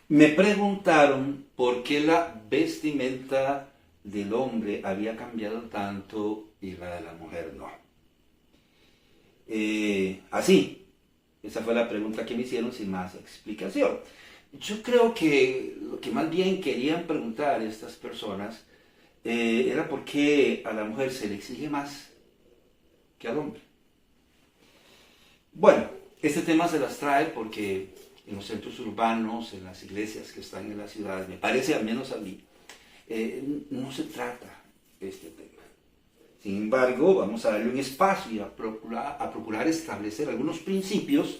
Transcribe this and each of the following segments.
Me preguntaron por qué la vestimenta del hombre había cambiado tanto y la de la mujer no. Así, esa fue la pregunta que me hicieron sin más explicación. Yo creo que lo que más bien querían preguntar estas personas era por qué a la mujer se le exige más que al hombre. Bueno, este tema se las trae porque en los centros urbanos, en las iglesias que están en las ciudades, me parece, al menos a mí, no se trata este tema. Sin embargo, vamos a darle un espacio y a procurar establecer algunos principios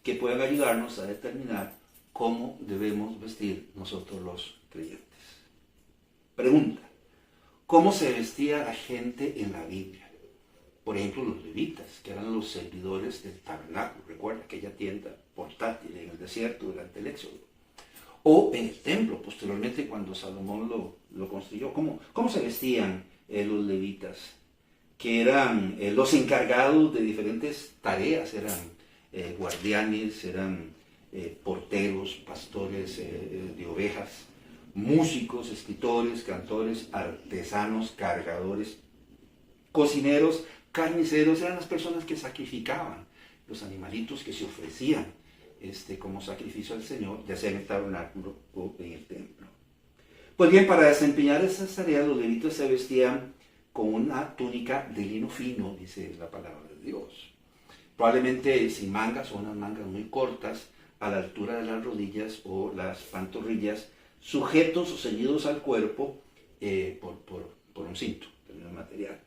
que puedan ayudarnos a determinar cómo debemos vestir nosotros los creyentes. Pregunta: ¿cómo se vestía la gente en la Biblia? Por ejemplo, los levitas, que eran los servidores del tabernáculo. Recuerda aquella tienda portátil en el desierto durante el Éxodo. O en el templo, posteriormente cuando Salomón lo construyó. ¿Cómo se vestían los levitas? Que eran los encargados de diferentes tareas. Eran guardianes, eran porteros, pastores de ovejas, músicos, escritores, cantores, artesanos, cargadores, cocineros, carniceros. Eran las personas que sacrificaban los animalitos que se ofrecían como sacrificio al Señor, ya sea en el tabernáculo o en el templo. Pues bien, para desempeñar esas tareas, los levitas se vestían con una túnica de lino fino, dice la palabra de Dios. Probablemente sin mangas o unas mangas muy cortas, a la altura de las rodillas o las pantorrillas, sujetos o ceñidos al cuerpo por un cinto del mismo material.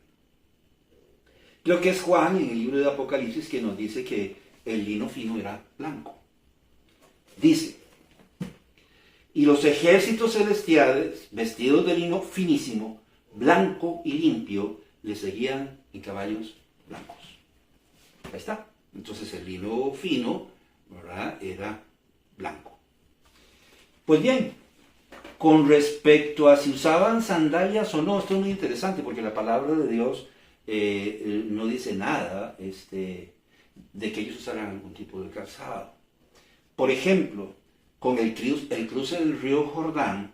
Creo que es Juan en el libro de Apocalipsis que nos dice que el lino fino era blanco. Dice: y los ejércitos celestiales, vestidos de lino finísimo, blanco y limpio, le seguían en caballos blancos. Ahí está. Entonces el lino fino, ¿verdad?, era blanco. Pues bien, con respecto a si usaban sandalias o no, esto es muy interesante porque la palabra de Dios no dice nada de que ellos usaran algún tipo de calzado. Por ejemplo, con el cruce del río Jordán,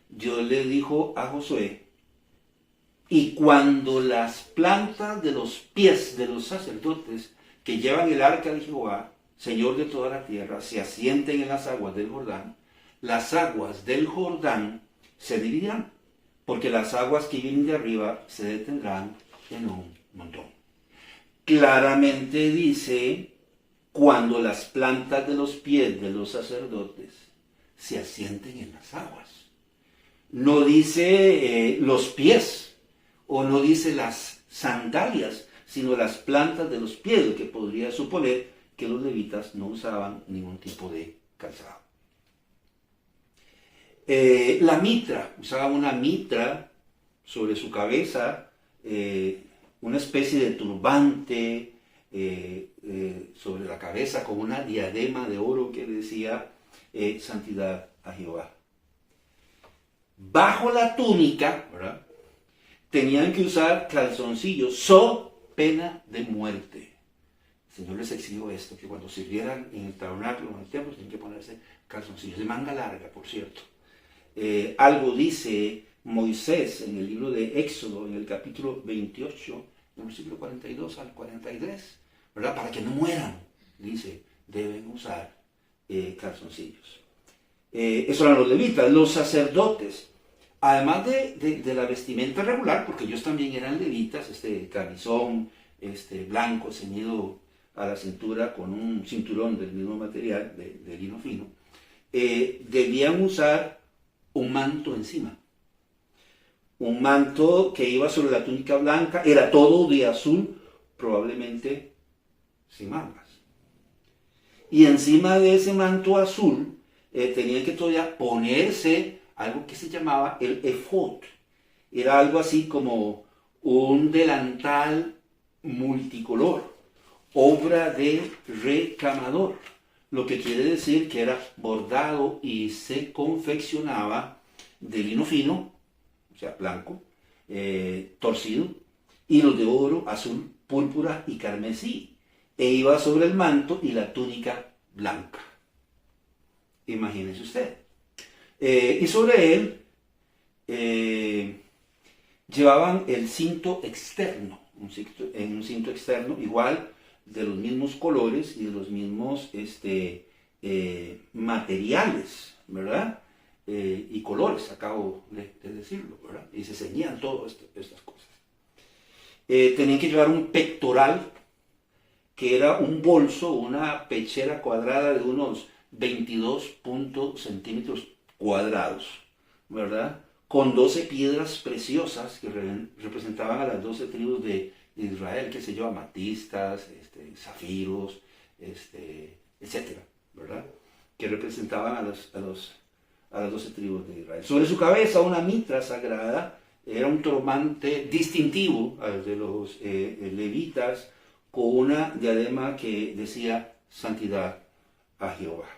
Dios le dijo a Josué: y cuando las plantas de los pies de los sacerdotes que llevan el arca de Jehová, Señor de toda la tierra, se asienten en las aguas del Jordán, las aguas del Jordán se dividirán, porque las aguas que vienen de arriba se detendrán en un montón. Claramente dice: cuando las plantas de los pies de los sacerdotes se asienten en las aguas. No dice los pies, o no dice las sandalias, sino las plantas de los pies, lo que podría suponer que los levitas no usaban ningún tipo de calzado. La mitra, usaban una mitra sobre su cabeza, una especie de turbante sobre la cabeza con una diadema de oro que decía santidad a Jehová. Bajo la túnica, ¿verdad?, tenían que usar calzoncillos, so pena de muerte. El Señor les exigió esto, que cuando sirvieran en el tabernáculo o en el templo tenían que ponerse calzoncillos, de manga larga, por cierto. Algo dice Moisés en el libro de Éxodo, en el capítulo 28, del versículo 42 al 43, ¿verdad? Para que no mueran, dice, deben usar calzoncillos. Eso eran los levitas. Los sacerdotes, además de la vestimenta regular, porque ellos también eran levitas, camisón blanco ceñido a la cintura con un cinturón del mismo material, de lino fino, debían usar un manto encima. Un manto que iba sobre la túnica blanca, era todo de azul, probablemente sin mangas. Y encima de ese manto azul tenían que todavía ponerse algo que se llamaba el efod. Era algo así como un delantal multicolor, obra de recamador, lo que quiere decir que era bordado y se confeccionaba de lino fino, o sea, blanco, torcido, hilos de oro, azul, púrpura y carmesí, e iba sobre el manto y la túnica blanca. Imagínese usted, Y sobre él llevaban el cinto externo, un cinto externo igual, de los mismos colores y de los mismos materiales, ¿verdad? Y colores, acabo de decirlo, ¿verdad? Y se ceñían todas estas cosas. Tenían que llevar un pectoral, que era un bolso, una pechera cuadrada de unos 22 centímetros cuadrados, ¿verdad? Con 12 piedras preciosas que representaban a las 12 tribus de Israel, qué sé yo, amatistas, zafiros, etcétera, ¿verdad? Que representaban a las 12 tribus de Israel. Sobre su cabeza una mitra sagrada, era un turbante distintivo al de los levitas, con una diadema que decía santidad a Jehová.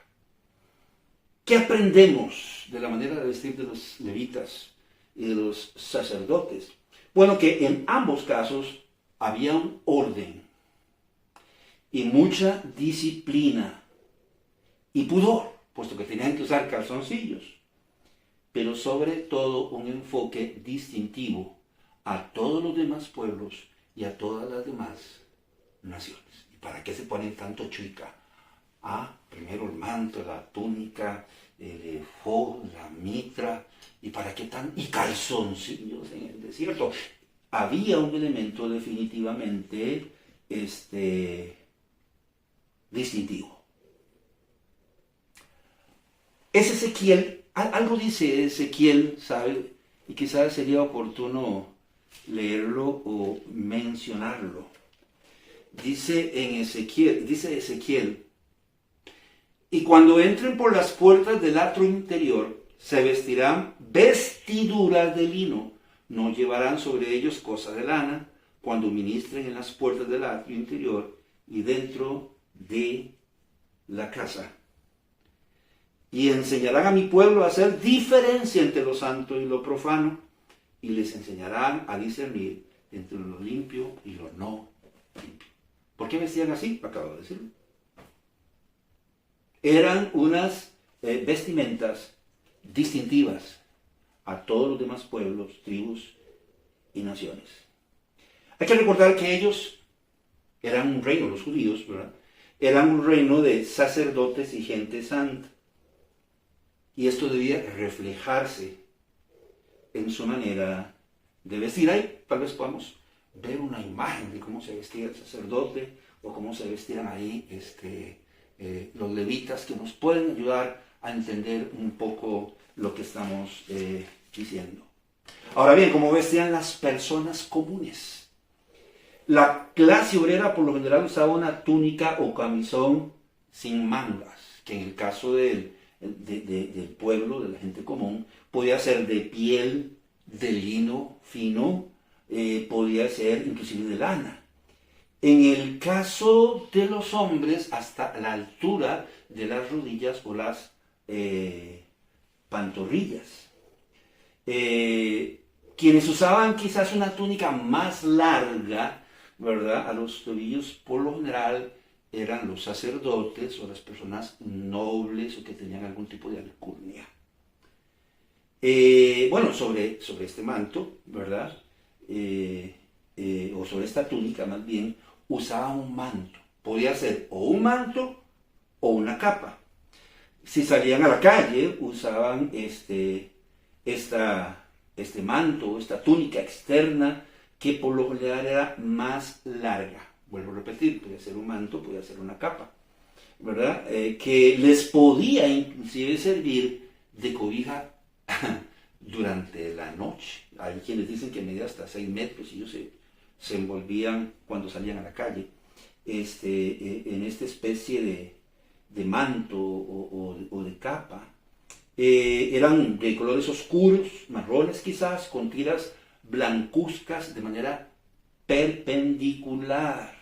¿Qué aprendemos de la manera de vestir de los levitas y de los sacerdotes? Bueno, que en ambos casos había un orden y mucha disciplina y pudor, puesto que tenían que usar calzoncillos, pero sobre todo un enfoque distintivo a todos los demás pueblos y a todas las demás naciones. ¿Y para qué se ponen tanto chuica? Primero el manto, la túnica, el efod, la mitra, y para qué y calzoncillos en el desierto. Había un elemento definitivamente distintivo. Es Ezequiel, algo dice Ezequiel, ¿sabe? Y quizás sería oportuno leerlo o mencionarlo. Dice Ezequiel, y cuando entren por las puertas del atrio interior, se vestirán vestiduras de lino, no llevarán sobre ellos cosa de lana, cuando ministren en las puertas del atrio interior y dentro de la casa. Y enseñarán a mi pueblo a hacer diferencia entre lo santo y lo profano, y les enseñarán a discernir entre lo limpio y lo no limpio. ¿Por qué vestían así? Acabo de decirlo. Eran unas vestimentas distintivas a todos los demás pueblos, tribus y naciones. Hay que recordar que ellos eran un reino, los judíos, ¿verdad? Eran un reino de sacerdotes y gente santa. Y esto debía reflejarse en su manera de vestir. Ahí tal vez podamos ver una imagen de cómo se vestía el sacerdote o cómo se vestían ahí los levitas, que nos pueden ayudar a entender un poco lo que estamos diciendo. Ahora bien, ¿cómo vestían las personas comunes? La clase obrera por lo general usaba una túnica o camisón sin mangas, que en el caso del pueblo, de la gente común, podía ser de piel, de lino fino, podía ser inclusive de lana. En el caso de los hombres, hasta la altura de las rodillas o las pantorrillas. Quienes usaban quizás una túnica más larga, ¿verdad?, a los tobillos, por lo general eran los sacerdotes o las personas nobles o que tenían algún tipo de alcurnia. Bueno, sobre este manto, ¿verdad?, o sobre esta túnica más bien, usaban un manto. Podía ser o un manto o una capa. Si salían a la calle, usaban este manto, esta túnica externa, que por lo general era más larga. Vuelvo a repetir, podía ser un manto, podía ser una capa, ¿verdad? Que les podía inclusive servir de cobija durante la noche. Hay quienes dicen que medía hasta 6 metros y ellos se envolvían cuando salían a la calle en esta especie de manto o de capa. Eran de colores oscuros, marrones quizás, con tiras blancuzcas de manera perpendicular.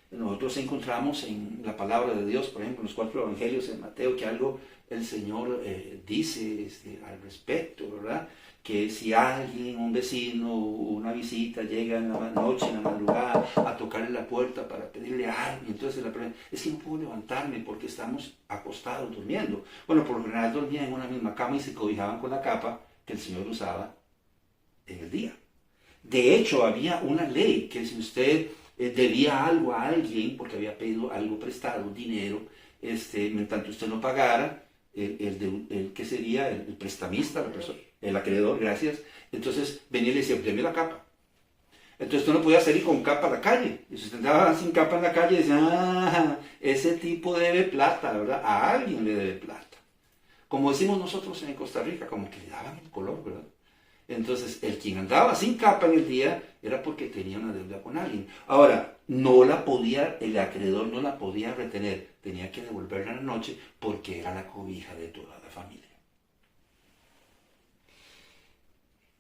Nosotros encontramos en la palabra de Dios, por ejemplo, en los 4 evangelios en Mateo, que algo el Señor dice al respecto, ¿verdad? Que si alguien, un vecino, una visita llega en la noche, en la madrugada, a tocarle la puerta para pedirle algo, y entonces la persona, es que no puedo levantarme porque estamos acostados durmiendo. Bueno, por lo general dormían en una misma cama y se cobijaban con la capa que el Señor usaba en el día. De hecho, había una ley que si usted debía algo a alguien, porque había pedido algo prestado, dinero, mientras usted no pagara, el que sería el prestamista, la persona, el acreedor, gracias, entonces venía y le decía, deme la capa. Entonces usted no podía salir con capa a la calle. Y si usted andaba sin capa en la calle, decía, ese tipo debe plata, ¿verdad? A alguien le debe plata. Como decimos nosotros en Costa Rica, como que le daban el color, ¿verdad? Entonces, el quien andaba sin capa en el día era porque tenía una deuda con alguien. Ahora, el acreedor no la podía retener, tenía que devolverla en la noche porque era la cobija de toda la familia.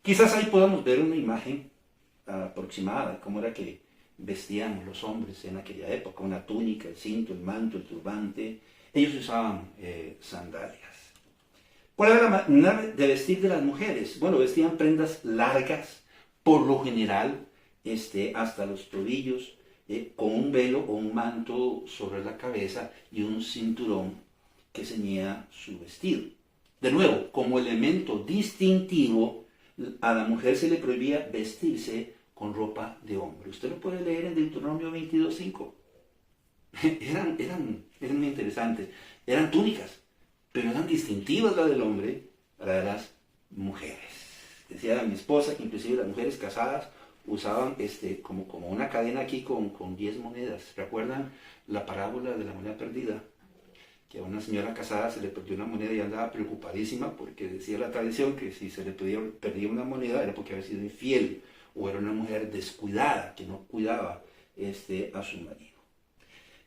Quizás ahí podamos ver una imagen aproximada de cómo era que vestían los hombres en aquella época, una túnica, el cinto, el manto, el turbante. Ellos usaban sandalias. ¿Cuál era la manera de vestir de las mujeres? Bueno, vestían prendas largas, por lo general, hasta los tobillos, con un velo o un manto sobre la cabeza y un cinturón que ceñía su vestido. De nuevo, como elemento distintivo, a la mujer se le prohibía vestirse con ropa de hombre. Usted lo puede leer en Deuteronomio 22:5. Eran muy interesantes. Eran túnicas, pero eran distintivas la del hombre a la de las mujeres. Decía mi esposa que inclusive las mujeres casadas usaban como una cadena aquí con 10 monedas. ¿Recuerdan la parábola de la moneda perdida? Que a una señora casada se le perdió una moneda y andaba preocupadísima porque decía la tradición que si se le perdía una moneda era porque había sido infiel o era una mujer descuidada que no cuidaba a su marido.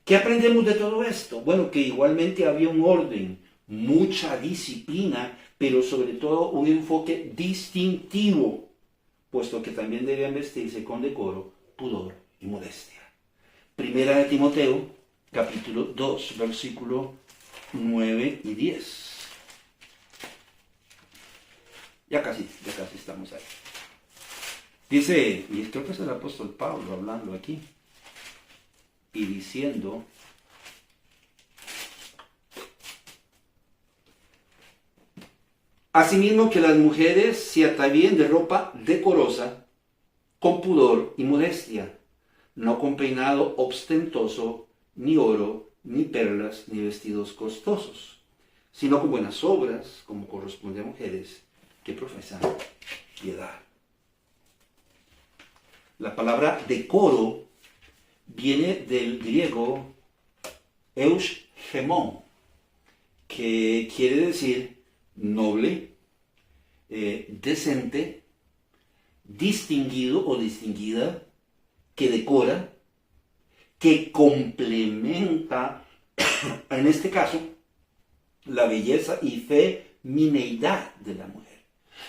¿Qué aprendemos de todo esto? Bueno, que igualmente había un orden, mucha disciplina, pero sobre todo un enfoque distintivo, puesto que también debían vestirse con decoro, pudor y modestia. Primera de Timoteo, capítulo 2, versículo 9 y 10. Ya casi estamos ahí. Dice, y creo que es el apóstol Pablo hablando aquí, y diciendo, asimismo que las mujeres se atavíen de ropa decorosa, con pudor y modestia, no con peinado ostentoso, ni oro, ni perlas, ni vestidos costosos, sino con buenas obras, como corresponde a mujeres que profesan piedad. La palabra decoro viene del griego euschemón, que quiere decir noble, decente, distinguido o distinguida, que decora, que complementa, en este caso, la belleza y femineidad de la mujer.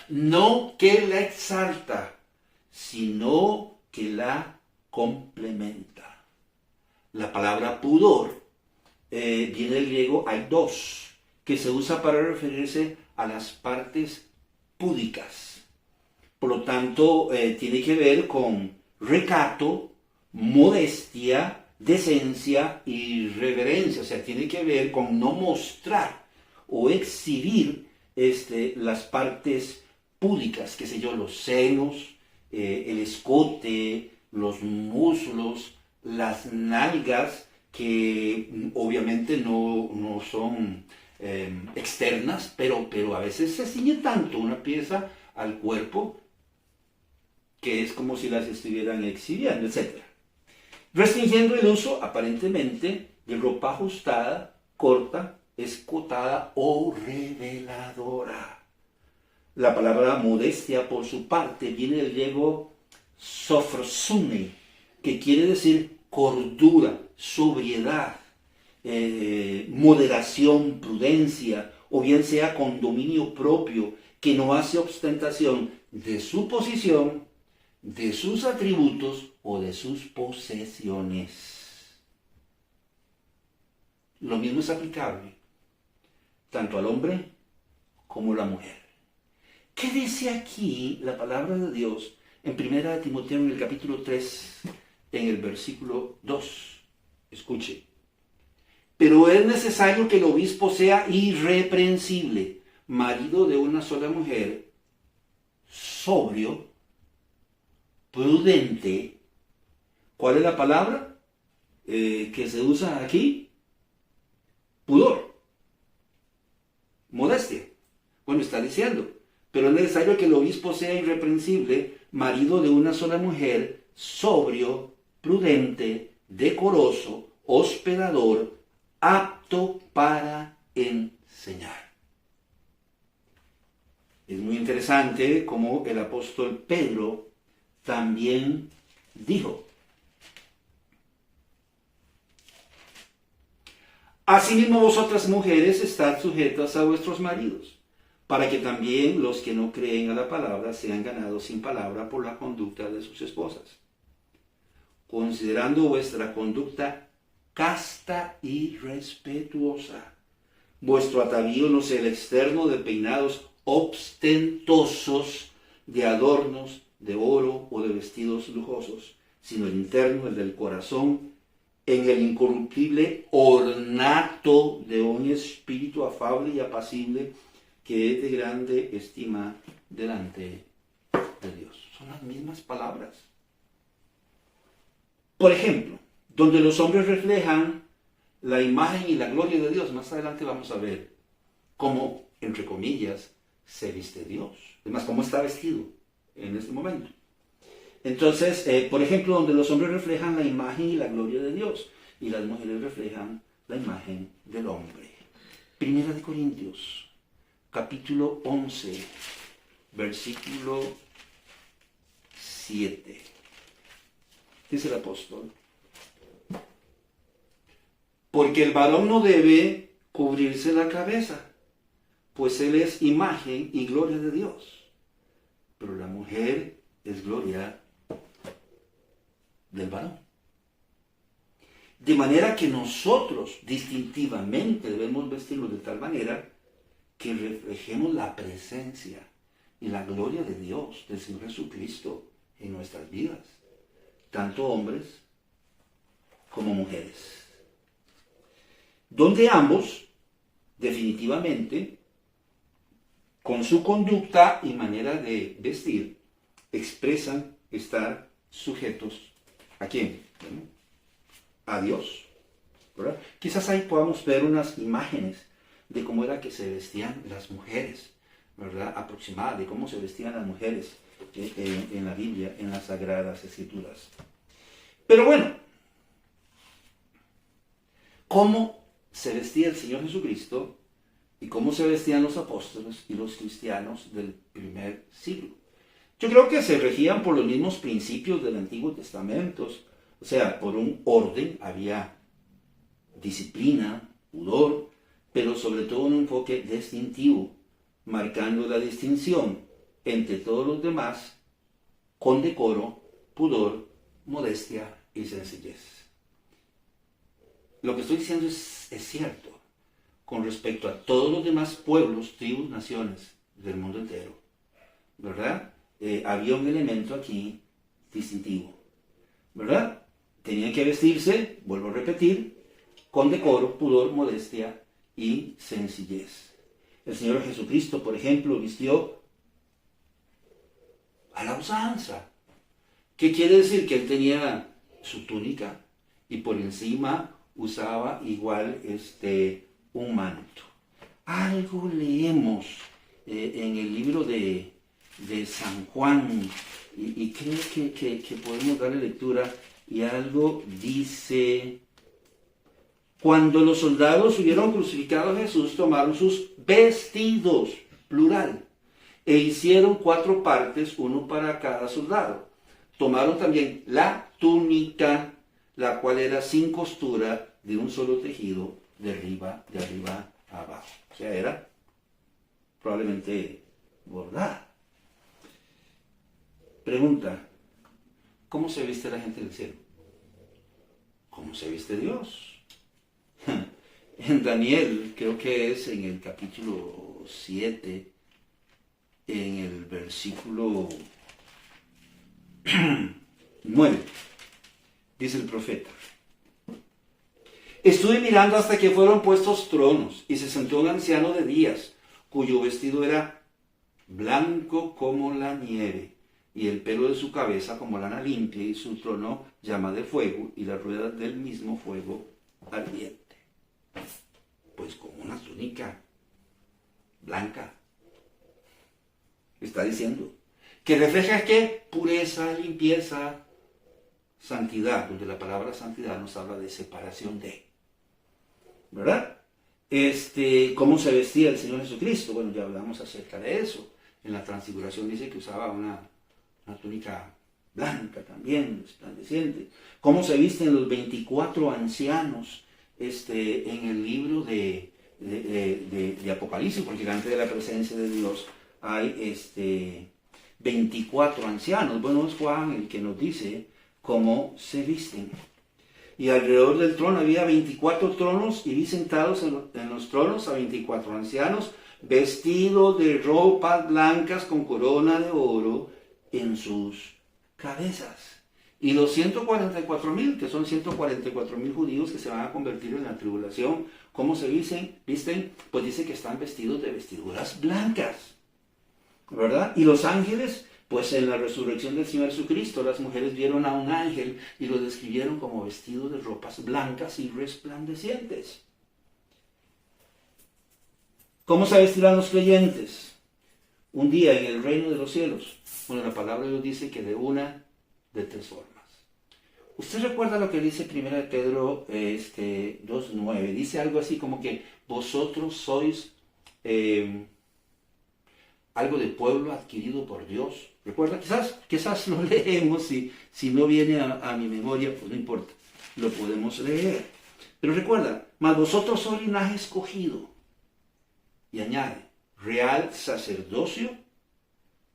No que la exalta, sino que la complementa. La palabra pudor viene del griego aidos, que se usa para referirse a las partes púdicas. Por lo tanto, tiene que ver con recato, modestia, decencia y reverencia. O sea, tiene que ver con no mostrar o exhibir las partes púdicas, qué sé yo, los senos, el escote, los muslos, las nalgas, que obviamente no son externas, pero a veces se ciñe tanto una pieza al cuerpo que es como si las estuvieran exhibiendo, etc. Restringiendo el uso, aparentemente, de ropa ajustada, corta, escotada o reveladora. La palabra modestia, por su parte, viene del griego sophrosune, que quiere decir cordura, sobriedad, moderación, prudencia, o bien sea con dominio propio, que no hace ostentación de su posición, de sus atributos o de sus posesiones. lo mismo es aplicable tanto al hombre como a la mujer. ¿Qué dice aquí la palabra de Dios en 1 Timoteo en el capítulo 3, en el versículo 2? Escuche. Pero es necesario que el obispo sea irreprensible, marido de una sola mujer, sobrio, prudente. ¿Cuál es la palabra que se usa aquí? Pudor. Modestia. Bueno, está diciendo, pero es necesario que el obispo sea irreprensible, marido de una sola mujer, sobrio, prudente, decoroso, hospedador, apto para enseñar. Es muy interesante como el apóstol Pedro también dijo: asimismo vosotras mujeres estad sujetas a vuestros maridos, para que también los que no creen a la palabra sean ganados sin palabra por la conducta de sus esposas, considerando vuestra conducta casta y respetuosa. Vuestro atavío no sea el externo de peinados ostentosos, de adornos de oro o de vestidos lujosos, sino el interno, el del corazón, en el incorruptible ornato de un espíritu afable y apacible, que es de grande estima delante de Dios. Son las mismas palabras. Por ejemplo, donde los hombres reflejan la imagen y la gloria de Dios, más adelante vamos a ver cómo, entre comillas, se viste Dios. Además, cómo está vestido en este momento. Entonces, por ejemplo, donde los hombres reflejan la imagen y la gloria de Dios, y las mujeres reflejan la imagen del hombre. Primera de Corintios, capítulo 11, versículo 7. Dice el apóstol: porque el varón no debe cubrirse la cabeza, pues él es imagen y gloria de Dios, pero la mujer es gloria del varón. De manera que nosotros distintivamente debemos vestirnos de tal manera que reflejemos la presencia y la gloria de Dios, del Señor Jesucristo, en nuestras vidas, tanto hombres como mujeres, donde ambos, definitivamente, con su conducta y manera de vestir, expresan estar sujetos ¿a quién? Bueno, a Dios, ¿verdad? Quizás ahí podamos ver unas imágenes de cómo era que se vestían las mujeres, ¿verdad? Aproximada de cómo se vestían las mujeres en la Biblia, en las Sagradas Escrituras. Pero bueno, ¿cómo se vestía el Señor Jesucristo y cómo se vestían los apóstoles y los cristianos del primer siglo? Yo creo que se regían por los mismos principios del Antiguo Testamento, o sea, por un orden, había disciplina, pudor, pero sobre todo un enfoque distintivo, marcando la distinción entre todos los demás con decoro, pudor, modestia y sencillez. Lo que estoy diciendo es cierto con respecto a todos los demás pueblos, tribus, naciones del mundo entero, ¿verdad? Había un elemento aquí distintivo, ¿verdad? Tenían que vestirse, vuelvo a repetir, con decoro, pudor, modestia y sencillez. El Señor Jesucristo, por ejemplo, vistió a la usanza. ¿Qué quiere decir? Que él tenía su túnica y por encima usaba igual un manto. Algo leemos en el libro de San Juan y creo que podemos darle lectura, y algo dice: cuando los soldados hubieron crucificado a Jesús, tomaron sus vestidos, plural, e hicieron 4 partes, uno para cada soldado. Tomaron también la túnica, la cual era sin costura, de un solo tejido, de arriba a abajo. O sea, era probablemente bordada. Pregunta: ¿cómo se viste la gente del cielo? ¿Cómo se viste Dios? En Daniel, creo que es en el capítulo 7, en el versículo 9, dice el profeta: estuve mirando hasta que fueron puestos tronos, y se sentó un anciano de días, cuyo vestido era blanco como la nieve, y el pelo de su cabeza como lana limpia, y su trono llama de fuego, y las ruedas del mismo fuego ardiente. Pues con una túnica blanca. Está diciendo que refleja ¿qué? Pureza, limpieza, santidad, donde la palabra santidad nos habla de separación de, ¿verdad? ¿Cómo se vestía el Señor Jesucristo? Bueno, ya hablamos acerca de eso. En la transfiguración dice que usaba una túnica blanca también, resplandeciente. ¿Cómo se visten los 24 ancianos en el libro de Apocalipsis? Porque delante de la presencia de Dios hay 24 ancianos. Bueno, es Juan el que nos dice cómo se visten. Y alrededor del trono había 24 tronos, y vi sentados en los tronos a 24 ancianos, vestidos de ropas blancas con corona de oro en sus cabezas. Y los 144,000, que son 144,000 judíos que se van a convertir en la tribulación, ¿cómo se visten? Pues dice que están vestidos de vestiduras blancas, ¿verdad? Y los ángeles, pues en la resurrección del Señor Jesucristo, las mujeres vieron a un ángel y lo describieron como vestido de ropas blancas y resplandecientes. ¿Cómo se vestirán los creyentes un día en el reino de los cielos? Bueno, la palabra de Dios dice que de 3 formas. ¿Usted recuerda lo que dice 1 Pedro 2:9? Dice algo así como que vosotros sois algo de pueblo adquirido por Dios. ¿Recuerda? Quizás lo leemos, si no viene a mi memoria, pues no importa, lo podemos leer. Pero recuerda, mas vosotros sois linaje escogido. Y añade, real sacerdocio,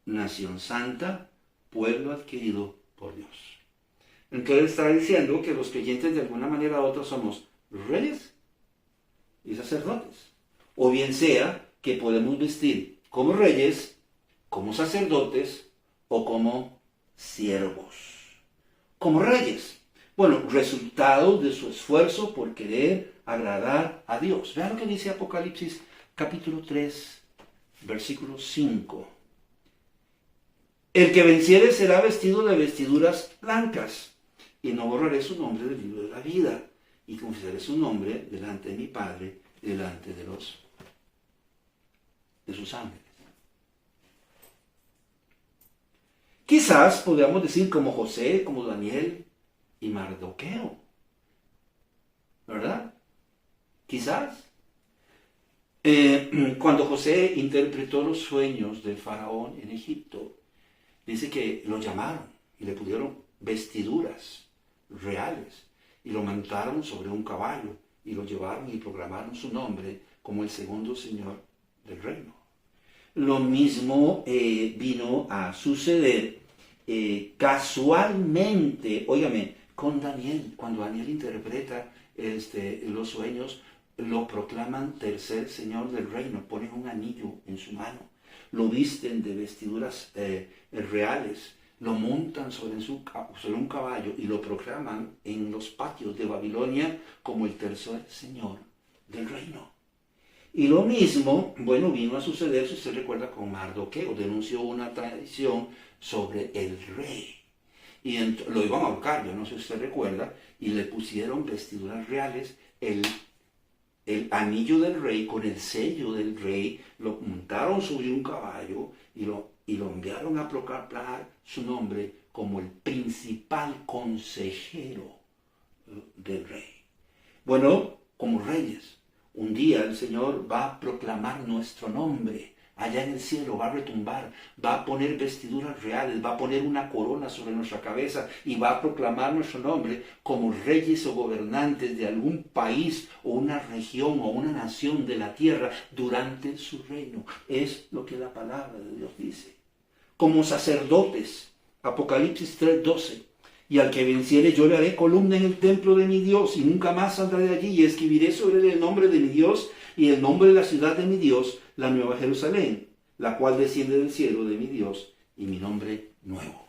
nación santa, pueblo adquirido por Dios. Entonces está diciendo que los creyentes de alguna manera u otra somos reyes y sacerdotes. O bien sea que podemos vestir como reyes, como sacerdotes o como siervos. Como reyes. Bueno, resultado de su esfuerzo por querer agradar a Dios. Vean lo que dice Apocalipsis capítulo 3, versículo 5. El que venciere será vestido de vestiduras blancas, y no borraré su nombre del libro de la vida, y confesaré su nombre delante de mi Padre y delante de sus ángeles. Quizás podríamos decir como José, como Daniel y Mardoqueo, ¿verdad? Quizás. Cuando José interpretó los sueños del faraón en Egipto, dice que lo llamaron y le pusieron vestiduras reales y lo montaron sobre un caballo y lo llevaron y proclamaron su nombre como el segundo señor del reino. Lo mismo vino a suceder casualmente, óigame, con Daniel. Cuando Daniel interpreta los sueños, lo proclaman tercer señor del reino, ponen un anillo en su mano, lo visten de vestiduras reales, lo montan sobre un caballo y lo proclaman en los patios de Babilonia como el tercer señor del reino. Y lo mismo, bueno, vino a suceder, si usted recuerda, con Mardoqueo, denunció una traición sobre el rey. Y lo iban a ahorcar, yo no sé si usted recuerda, y le pusieron vestiduras reales, el anillo del rey con el sello del rey, lo montaron sobre un caballo y lo enviaron a proclamar su nombre como el principal consejero del rey. Bueno, como reyes, un día el Señor va a proclamar nuestro nombre. Allá en el cielo va a retumbar, va a poner vestiduras reales, va a poner una corona sobre nuestra cabeza y va a proclamar nuestro nombre como reyes o gobernantes de algún país o una región o una nación de la tierra durante su reino. Es lo que la palabra de Dios dice. Como sacerdotes, Apocalipsis 3:12, Y al que venciere yo le haré columna en el templo de mi Dios, y nunca más saldrá de allí, y escribiré sobre él el nombre de mi Dios, y el nombre de la ciudad de mi Dios, la nueva Jerusalén, la cual desciende del cielo de mi Dios, y mi nombre nuevo.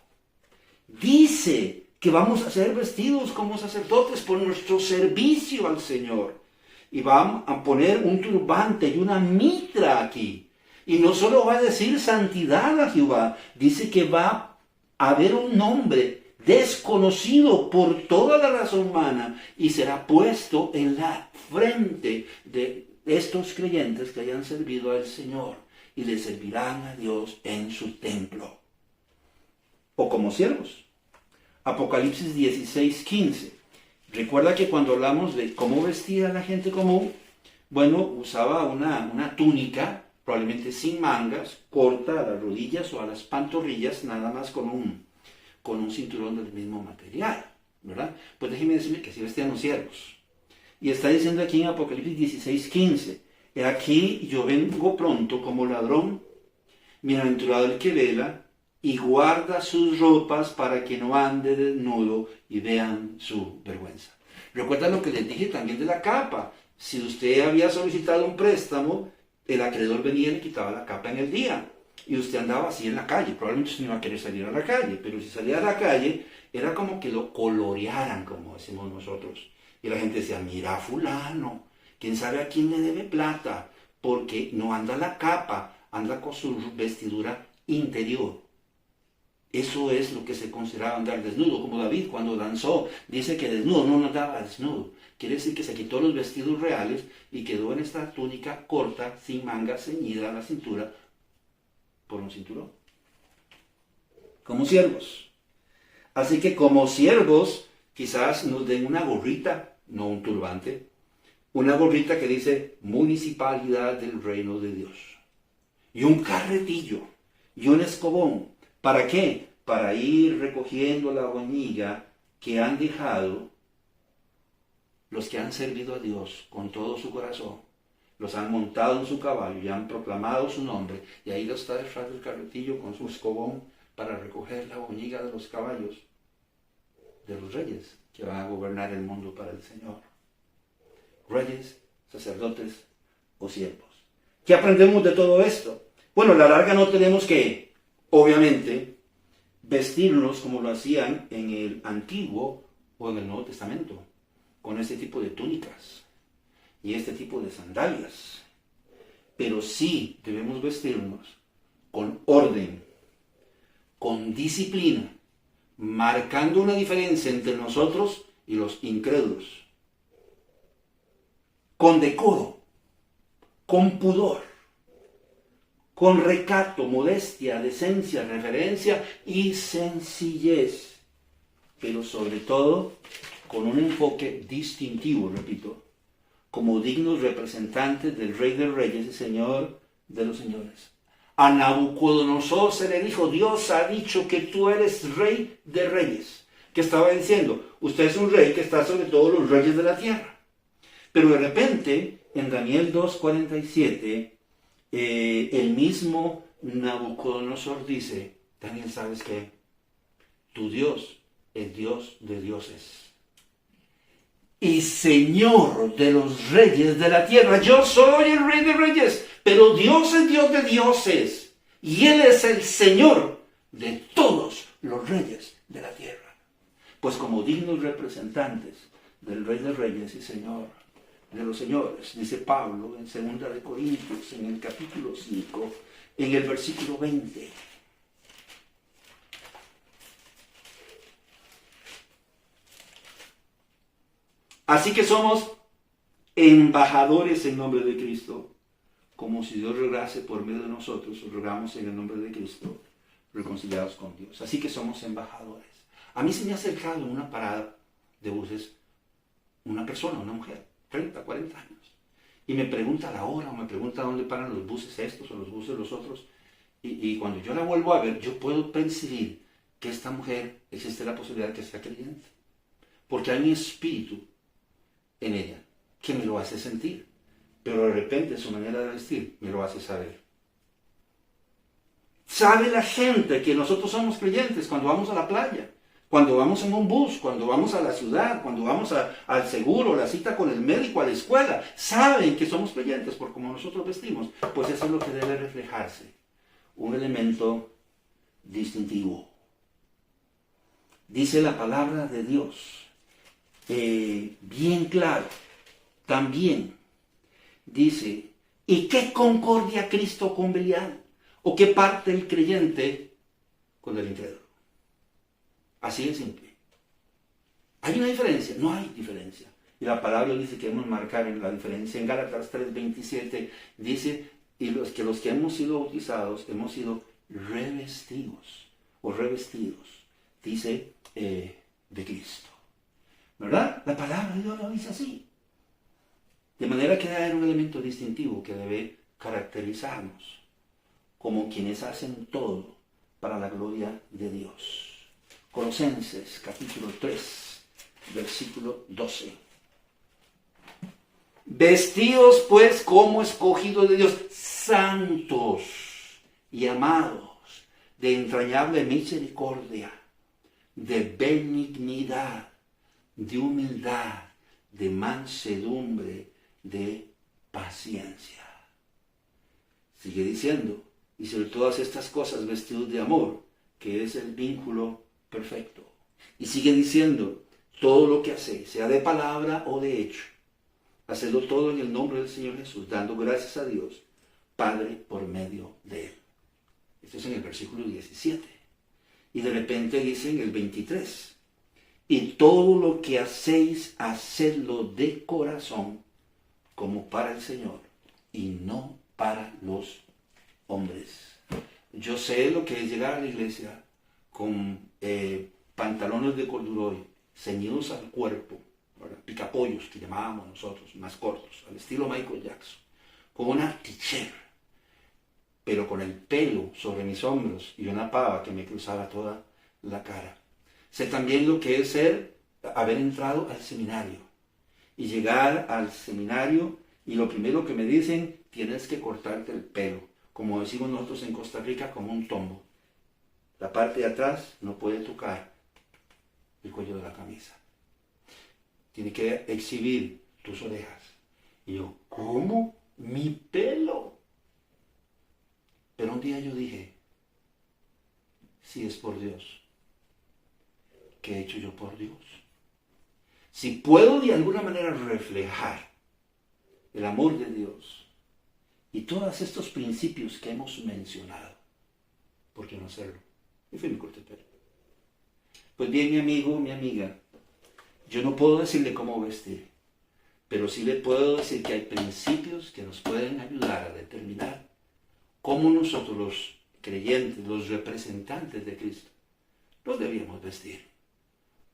Dice que vamos a ser vestidos como sacerdotes por nuestro servicio al Señor. Y vamos a poner un turbante y una mitra aquí. Y no solo va a decir santidad a Jehová, dice que va a haber un nombre desconocido por toda la raza humana y será puesto en la frente de estos creyentes que hayan servido al Señor y le servirán a Dios en su templo. O como siervos. Apocalipsis 16:15. Recuerda que cuando hablamos de cómo vestía la gente común, bueno, usaba una túnica, probablemente sin mangas, corta a las rodillas o a las pantorrillas, nada más con un cinturón del mismo material, ¿verdad? Pues déjeme decirle que así vestían los siervos. Y está diciendo aquí en Apocalipsis 16:15, he aquí yo vengo pronto como ladrón, bienaventurado el que vela, y guarda sus ropas para que no ande desnudo y vean su vergüenza. Recuerda lo que les dije también de la capa. Si usted había solicitado un préstamo, el acreedor venía y le quitaba la capa en el día. Y usted andaba así en la calle. Probablemente usted no iba a querer salir a la calle, pero si salía a la calle, era como que lo colorearan, como decimos nosotros. Y la gente decía, mira a fulano, quién sabe a quién le debe plata, porque no anda la capa, anda con su vestidura interior. Eso es lo que se consideraba andar desnudo, como David cuando danzó, dice que desnudo, no andaba desnudo. Quiere decir que se quitó los vestidos reales y quedó en esta túnica corta, sin manga, ceñida a la cintura, por un cinturón. Como siervos. Así que como siervos, quizás nos den una gorrita, no un turbante, una gorrita que dice Municipalidad del Reino de Dios. Y un carretillo, y un escobón. ¿Para qué? Para ir recogiendo la boñiga que han dejado los que han servido a Dios con todo su corazón. Los han montado en su caballo y han proclamado su nombre. Y ahí está detrás del carretillo con su escobón para recoger la boñiga de los caballos de los reyes que van a gobernar el mundo para el Señor. Reyes, sacerdotes o siervos. ¿Qué aprendemos de todo esto? Bueno, a la larga no tenemos que, obviamente, vestirnos como lo hacían en el Antiguo o en el Nuevo Testamento, con este tipo de túnicas y este tipo de sandalias. Pero sí debemos vestirnos con orden, con disciplina, marcando una diferencia entre nosotros y los incrédulos, con decoro, con pudor, con recato, modestia, decencia, reverencia y sencillez, pero sobre todo con un enfoque distintivo, repito, como dignos representantes del Rey de Reyes y Señor de los Señores. A Nabucodonosor se le dijo, Dios ha dicho que tú eres Rey de Reyes. ¿Qué estaba diciendo? Usted es un rey que está sobre todos los reyes de la tierra. Pero de repente, en Daniel 2:47, el mismo Nabucodonosor dice, Daniel, ¿sabes qué? Tu Dios es Dios de dioses y Señor de los reyes de la tierra. Yo soy el Rey de Reyes, pero Dios es Dios de dioses y Él es el Señor de todos los reyes de la tierra. Pues como dignos representantes del Rey de Reyes y Señor de los señores, dice Pablo en 2 de Corintios, en el capítulo 5, en el versículo 20. Así que somos embajadores en nombre de Cristo, como si Dios rogase por medio de nosotros, rogamos en el nombre de Cristo, reconciliados con Dios. Así que somos embajadores. A mí se me ha acercado en una parada de buses una persona, una mujer, 30, 40 años, y me pregunta la hora, o me pregunta dónde paran los buses estos o los buses los otros, y cuando yo la vuelvo a ver, yo puedo percibir que esta mujer existe la posibilidad de que sea creyente, porque hay mi espíritu en ella que me lo hace sentir, pero de repente su manera de vestir me lo hace saber. Sabe la gente que nosotros somos creyentes cuando vamos a la playa. Cuando vamos en un bus, cuando vamos a la ciudad, cuando vamos al seguro, la cita con el médico, a la escuela, saben que somos creyentes por cómo nosotros vestimos. Pues eso es lo que debe reflejarse. Un elemento distintivo. Dice la palabra de Dios, bien claro, también dice, ¿y qué concordia Cristo con Belial? ¿O qué parte el creyente con el incrédulo? Así de simple. ¿Hay una diferencia? No hay diferencia. Y la palabra dice que hemos marcado la diferencia. En Gálatas 3:27 dice, y los que hemos sido bautizados, hemos sido revestidos, o revestidos, dice, de Cristo. ¿Verdad? La palabra de Dios lo dice así. De manera que hay un elemento distintivo que debe caracterizarnos como quienes hacen todo para la gloria de Dios. Colosenses capítulo 3, versículo 12. Vestidos pues como escogidos de Dios, santos y amados, de entrañable misericordia, de benignidad, de humildad, de mansedumbre, de paciencia. Sigue diciendo, y sobre todas estas cosas vestidos de amor, que es el vínculo perfecto. Y sigue diciendo, todo lo que hacéis, sea de palabra o de hecho, hacedlo todo en el nombre del Señor Jesús, dando gracias a Dios, Padre, por medio de Él. Esto es en el versículo 17. Y de repente dice en el 23, y todo lo que hacéis, hacedlo de corazón, como para el Señor, y no para los hombres. Yo sé lo que es llegar a la iglesia con pantalones de corduroy, ceñidos al cuerpo, ¿verdad? Picapollos que llamábamos nosotros, más cortos, al estilo Michael Jackson, con una t-shirt, pero con el pelo sobre mis hombros y una pava que me cruzaba toda la cara. Sé también lo que es haber entrado al seminario y llegar al seminario y lo primero que me dicen, tienes que cortarte el pelo, como decimos nosotros en Costa Rica, como un tombo. La parte de atrás no puede tocar el cuello de la camisa. Tiene que exhibir tus orejas. Y yo, ¿cómo? ¿Mi pelo? Pero un día yo dije, si es por Dios, ¿qué he hecho yo por Dios? Si puedo de alguna manera reflejar el amor de Dios y todos estos principios que hemos mencionado, ¿por qué no hacerlo? Y fui mi corte pelo. Pues bien, mi amigo, mi amiga, yo no puedo decirle cómo vestir, pero sí le puedo decir que hay principios que nos pueden ayudar a determinar cómo nosotros los creyentes, los representantes de Cristo, nos debíamos vestir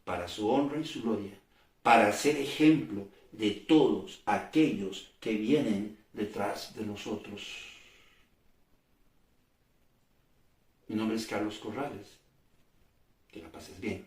para su honra y su gloria, para ser ejemplo de todos aquellos que vienen detrás de nosotros. Mi nombre es Carlos Corrales. Que la pases bien.